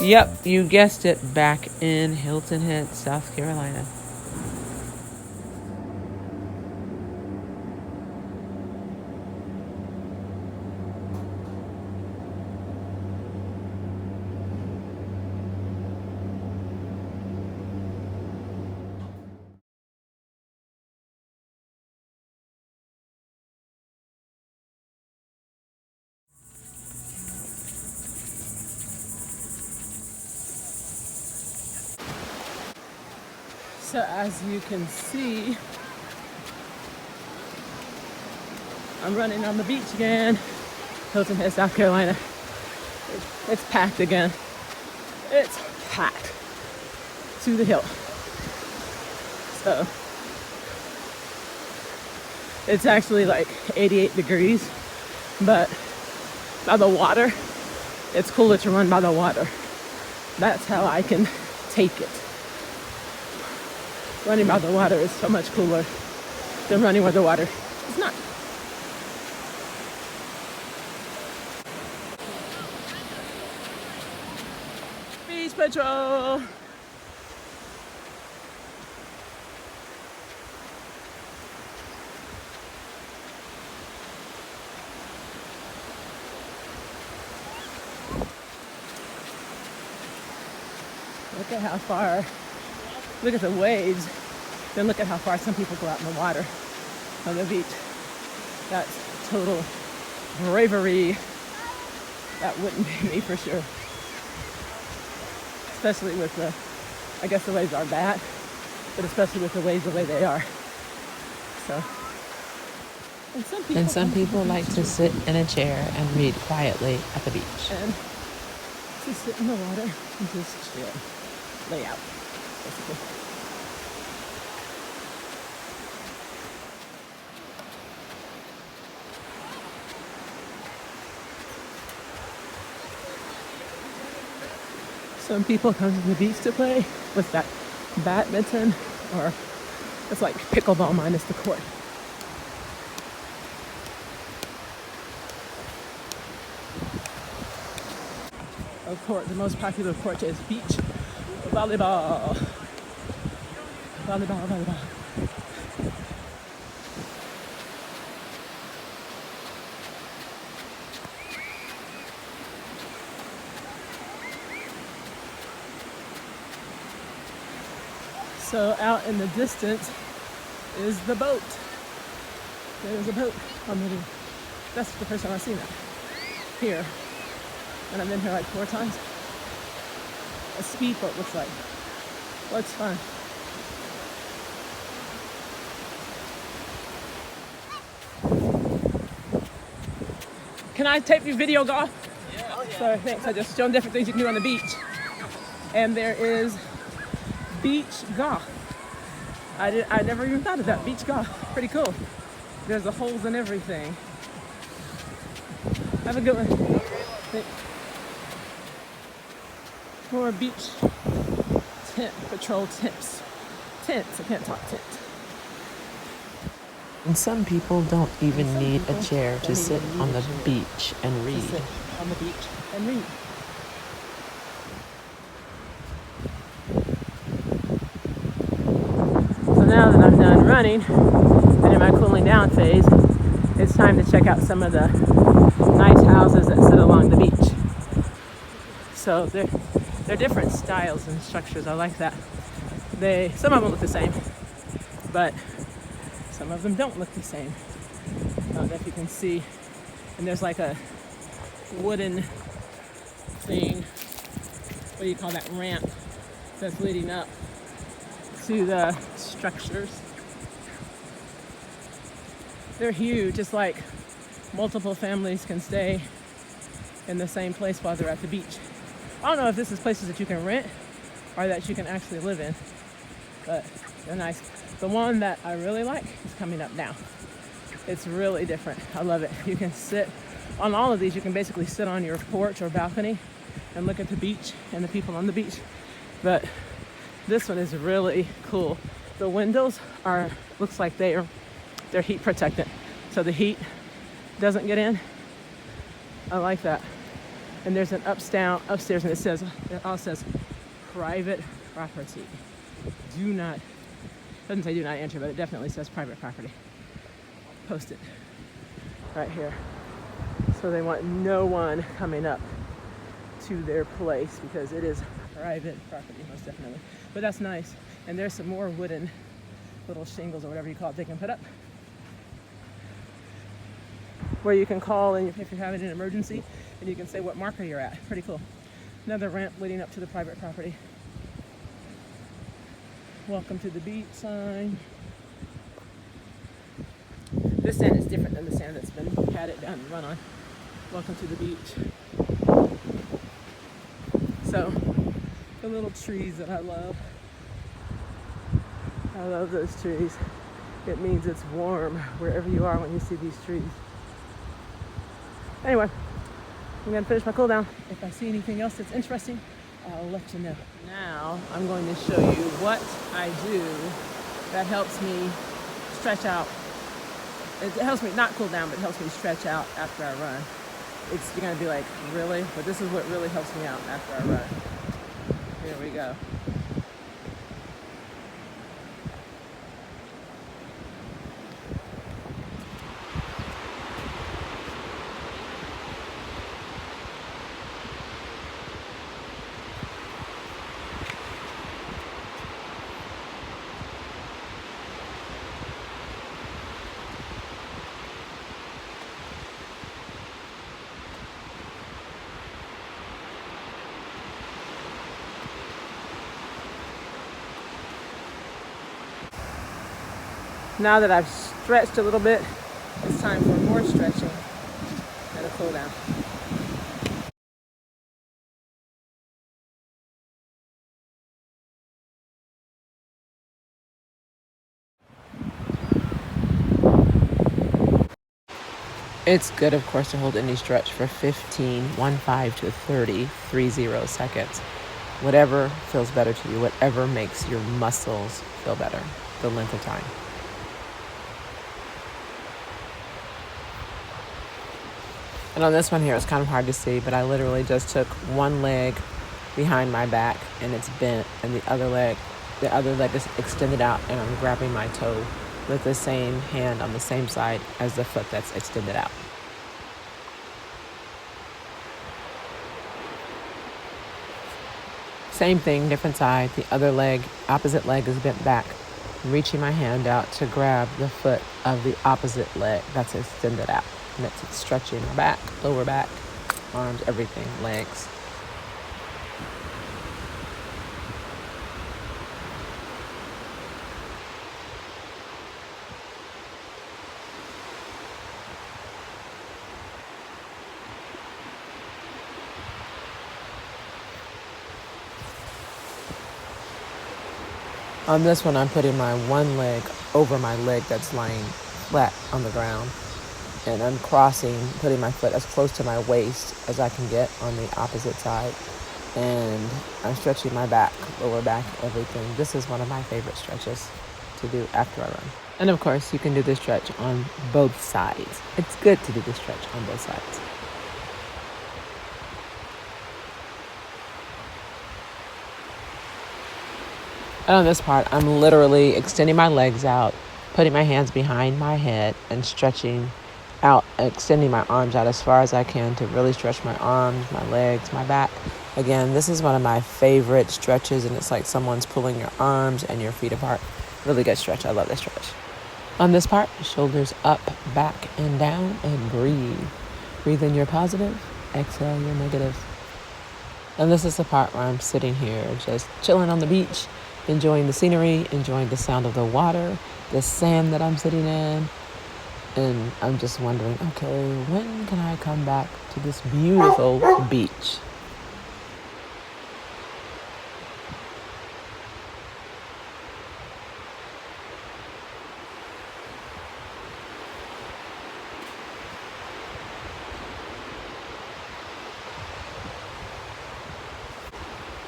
Yep, you guessed it, back in Hilton Head, South Carolina. So as you can see, I'm running on the beach again, Hilton Head, South Carolina. It's packed again. It's packed to the hill. So it's actually like 88 degrees, but by the water, it's cooler to run by the water. That's how I can take it. Running by the water is so much cooler than running where the water is not. Beach patrol. Look at how far, look at the waves, then look at how far some people go out in the water on the beach. That's total bravery. That wouldn't be me for sure. Especially with the, I guess the waves are bad, but especially with the waves the way they are. So, and some people like to sit in a chair and read quietly at the beach. And to sit in the water and just chill, lay out, basically. Some people come to the beach to play with that badminton, or it's like pickleball minus the court. Of course, the most popular court is beach volleyball. Volleyball. So out in the distance is the boat. There's a boat on the roof. That's the first time I've seen that here. And I've been here like 4 times. A speedboat looks like. Looks fun. Can I tape your video, golf? Yeah. Oh, yeah. So thanks. I just showing different things you can do on the beach. And there is beach golf. I never even thought of that. Beach golf. Pretty cool. There's the holes and everything. Have a good one. More beach tent patrol tips. Tents. I can't talk tent. And some people don't even need a chair to sit on the beach and read. Sit on the beach and read. So now that I'm done running and in my cooling down phase, it's time to check out some of the nice houses that sit along the beach. So they're different styles and structures. I like that. Some of them look the same, but some of them don't look the same. I don't know if you can see. And there's like a wooden thing, what do you call that, ramp that's leading up to the structures. They're huge. It's like multiple families can stay in the same place while they're at the beach. I don't know if this is places that you can rent or that you can actually live in, but they're nice. The one that I really like is coming up now. It's really different. I love it. You can sit on all of these. You can basically sit on your porch or balcony and look at the beach and the people on the beach. But this one is really cool. The windows looks like they're heat protected, so the heat doesn't get in. I like that. And there's an upstairs, and it all says private property. Do not, doesn't say do not enter, but it definitely says private property. Posted right here. So they want no one coming up to their place because it is private property, most definitely. But that's nice. And there's some more wooden little shingles or whatever you call it they can put up, where you can call and if you're having an emergency, and you can say what marker you're at. Pretty cool. Another ramp leading up to the private property. Welcome to the beach sign. This sand is different than the sand that's been patted down and run on. Welcome to the beach. So, the little trees that I love. I love those trees. It means it's warm wherever you are when you see these trees. Anyway, I'm gonna finish my cool down. If I see anything else that's interesting, I'll let you know. Now, I'm going to show you what I do that helps me stretch out. It helps me not cool down, but it helps me stretch out after I run. You're gonna be like, really? But this is what really helps me out after I run. Here we go. Now that I've stretched a little bit, it's time for more stretching and a cool down. It's good, of course, to hold any stretch for 15 to 30 seconds. Whatever feels better to you, whatever makes your muscles feel better, the length of time. And on this one here, it's kind of hard to see, but I literally just took one leg behind my back and it's bent, and the other leg is extended out, and I'm grabbing my toe with the same hand on the same side as the foot that's extended out. Same thing, different side. The other leg, opposite leg is bent back. I'm reaching my hand out to grab the foot of the opposite leg that's extended out. And it's stretching my back, lower back, arms, everything, legs. On this one, I'm putting my one leg over my leg that's lying flat on the ground. And I'm putting my foot as close to my waist as I can get on the opposite side. And I'm stretching my back, lower back, everything. This is one of my favorite stretches to do after I run. And of course, you can do this stretch on both sides. It's good to do this stretch on both sides. And on this part, I'm literally extending my legs out, putting my hands behind my head and stretching out, extending my arms out as far as I can to really stretch my arms, my legs, my back. Again, this is one of my favorite stretches, and it's like someone's pulling your arms and your feet apart. Really good stretch. I love this stretch. On this part, shoulders up, back, and down, and breathe. Breathe in your positive, exhale your negative. And this is the part where I'm sitting here just chilling on the beach, enjoying the scenery, enjoying the sound of the water, the sand that I'm sitting in. And I'm just wondering, okay, when can I come back to this beautiful beach?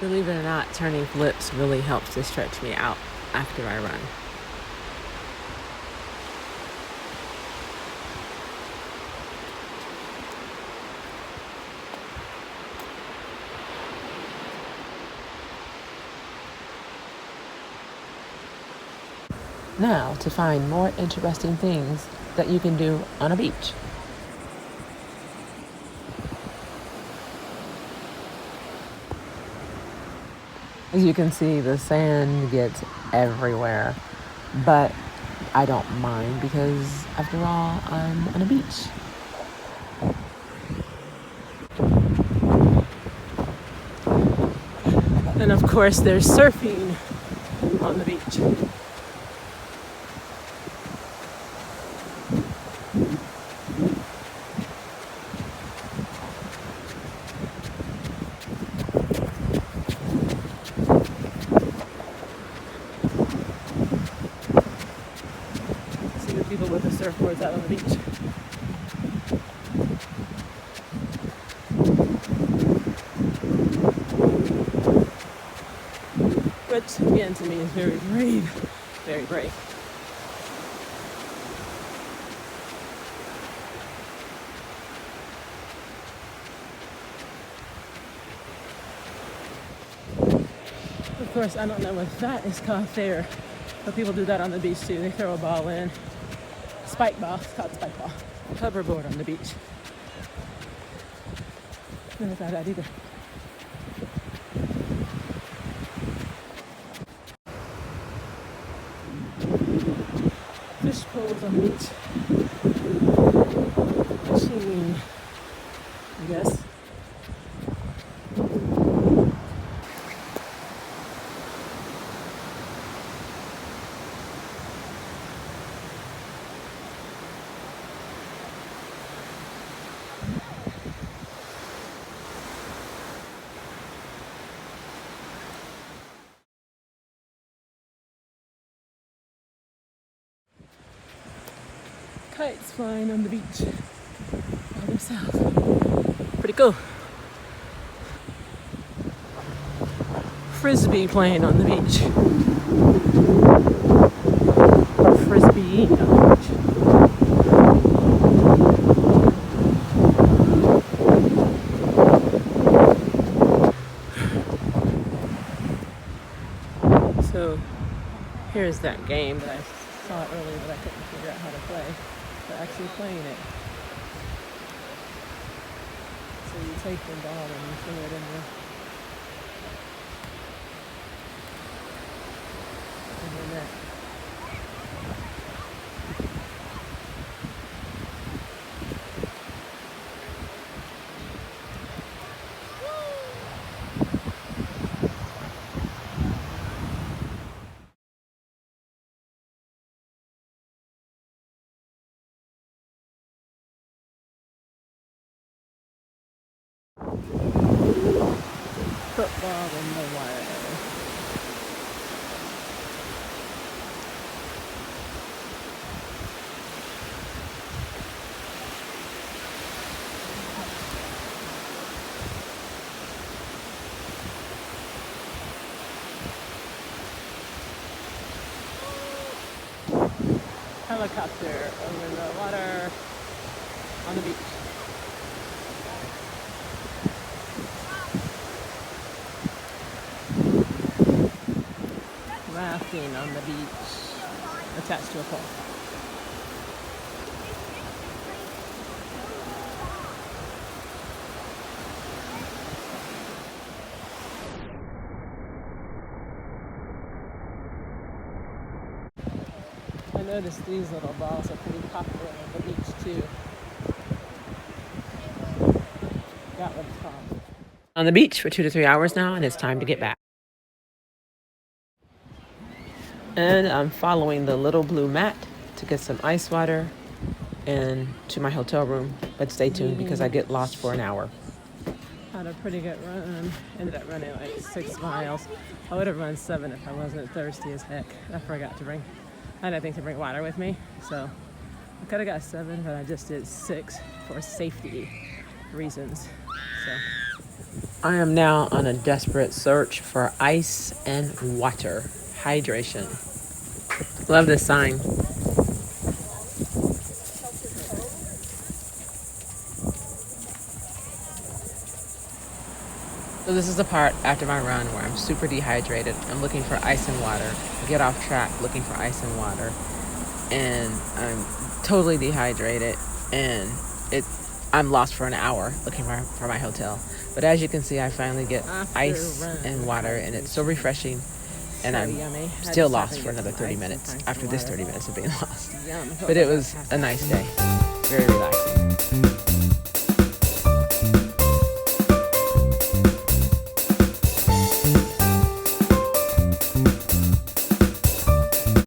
Believe it or not, turning flips really helps to stretch me out after I run. Now to find more interesting things that you can do on a beach. As you can see, the sand gets everywhere, but I don't mind because, after all, I'm on a beach. And of course, there's surfing on the beach. See the people with the surfboards out on the beach. Which, again, to me is very brave. Very brave. Of course, I don't know what that is called there, but people do that on the beach too. They throw a ball in. Spike ball. It's called spike ball. Hoverboard on the beach. Never thought that either. Fish pools on the beach. Fishing, I guess. Kites flying on the beach by themselves. Pretty cool. Frisbee playing on the beach. Or frisbeeing on the beach. So here's that game that I saw earlier that I couldn't figure out how to play. They're actually playing it. So you take the ball and you throw it in there. In the net. Football in the wire. Helicopter over the water on the beach. Rafting on the beach, attached to a pole. I noticed these little balls are pretty popular on the beach too. That one's fun. On the beach for 2 to 3 hours now, and it's time to get back. And I'm following the little blue mat to get some ice water and to my hotel room. But stay tuned because I get lost for an hour. Had a pretty good run. Ended up running like 6 miles. I would have run 7 if I wasn't thirsty as heck. I forgot to bring, I didn't think to bring water with me. So I could have got 7, but I just did 6 for safety reasons. So I am now on a desperate search for ice and water. Hydration. Love this sign. So this is the part after my run where I'm super dehydrated. I'm looking for ice and water. Get off track looking for ice and water. And I'm totally dehydrated. And I'm lost for an hour looking for my hotel. But as you can see, I finally get ice and water, and it's so refreshing. And I'm still lost for another 30 minutes after this 30 minutes of being lost. But it was a nice day. Very